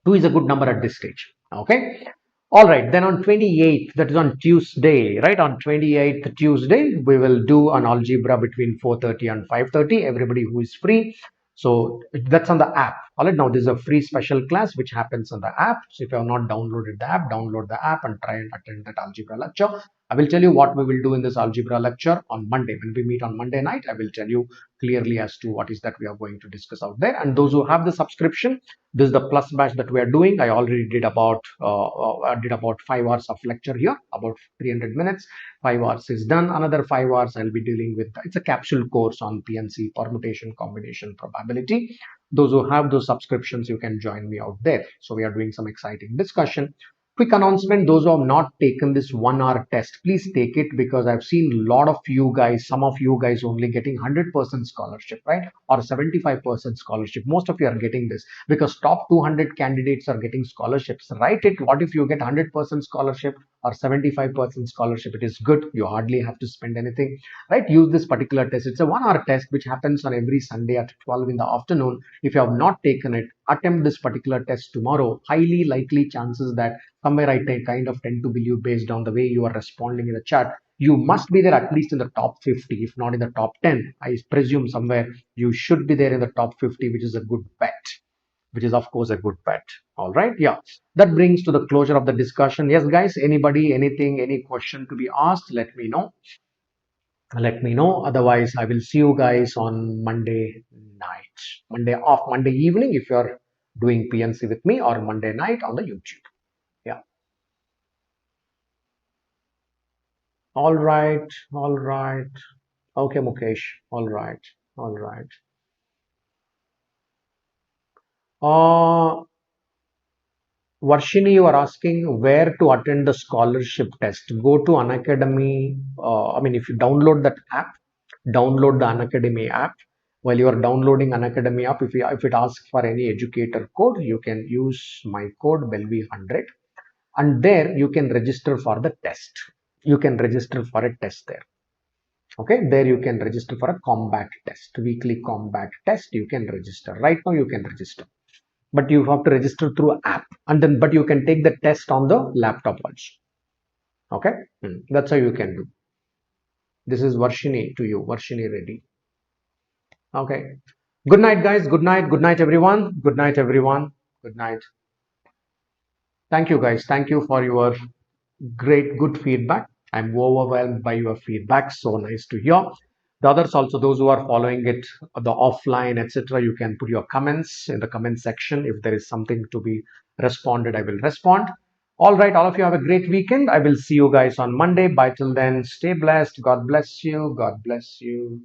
Two is a good number at this stage. Okay. All right. Then on 28th, that is on Tuesday, right? On 28th Tuesday, we will do an algebra between 4:30 and 5:30. Everybody who is free. So that's on the app. All right. Now this is a free special class which happens on the app. So if you have not downloaded the app, download the app and try and attend that algebra lecture. I will tell you what we will do in this algebra lecture on Monday. When we meet on Monday night, I will tell you clearly as to what is that we are going to discuss out there. And those who have the subscription, this is the plus batch that we are doing. I already did about 5 hours of lecture here, about 300 minutes. 5 hours is done. Another 5 hours I'll be dealing with. It's a capsule course on PNC, permutation, combination, probability. Those who have those subscriptions, you can join me out there. So we are doing some exciting discussion. Quick announcement, those who have not taken this 1 hour test, please take it, because I've seen a lot of you guys, some of you guys only getting 100% scholarship, right? Or 75% scholarship. Most of you are getting this because top 200 candidates are getting scholarships. Write it. What if you get 100% scholarship or 75% scholarship? It is good. You hardly have to spend anything, right? Use this particular test. It's a 1 hour test which happens on every Sunday at 12 in the afternoon. If you have not taken it, attempt this particular test tomorrow. Highly likely chances that somewhere I kind of tend to believe, based on the way you are responding in the chat, you must be there at least in the top 50, if not in the top 10. I presume somewhere you should be there in the top 50, which is a good bet, which is of course a good bet. All right. Yeah. That brings to the closure of the discussion. Yes, guys, anybody, anything, any question to be asked, let me know. Let me know. Otherwise, I will see you guys on Monday night, Monday evening if you're doing PNC with me, or Monday night on the YouTube. Yeah. All right. All right. Okay, Mukesh. All right. All right. Uh, Varshini, you are asking where to attend the scholarship test. Go to Unacademy. I mean, if you download that app, download the Unacademy app. While you are downloading Unacademy app, if it asks for any educator code, you can use my code Belvi100, and there you can register for the test. You can register for a test there. Okay, there you can register for a combat test, weekly combat test. You can register right now. You can register, but you have to register through an app, and then but you can take the test on the laptop also. Okay. That's how you can do. This is Varshini to you, Varshini Reddy. Okay, good night guys, good night, good night everyone, good night everyone, good night. Thank you guys, thank you for your great good feedback. I'm overwhelmed by your feedback, so nice to hear. The others also, those who are following it, the offline, etc., you can put your comments in the comment section. If there is something to be responded, I will respond. All right, all of you have a great weekend. I will see you guys on Monday. Bye till then. Stay blessed. God bless you. God bless you.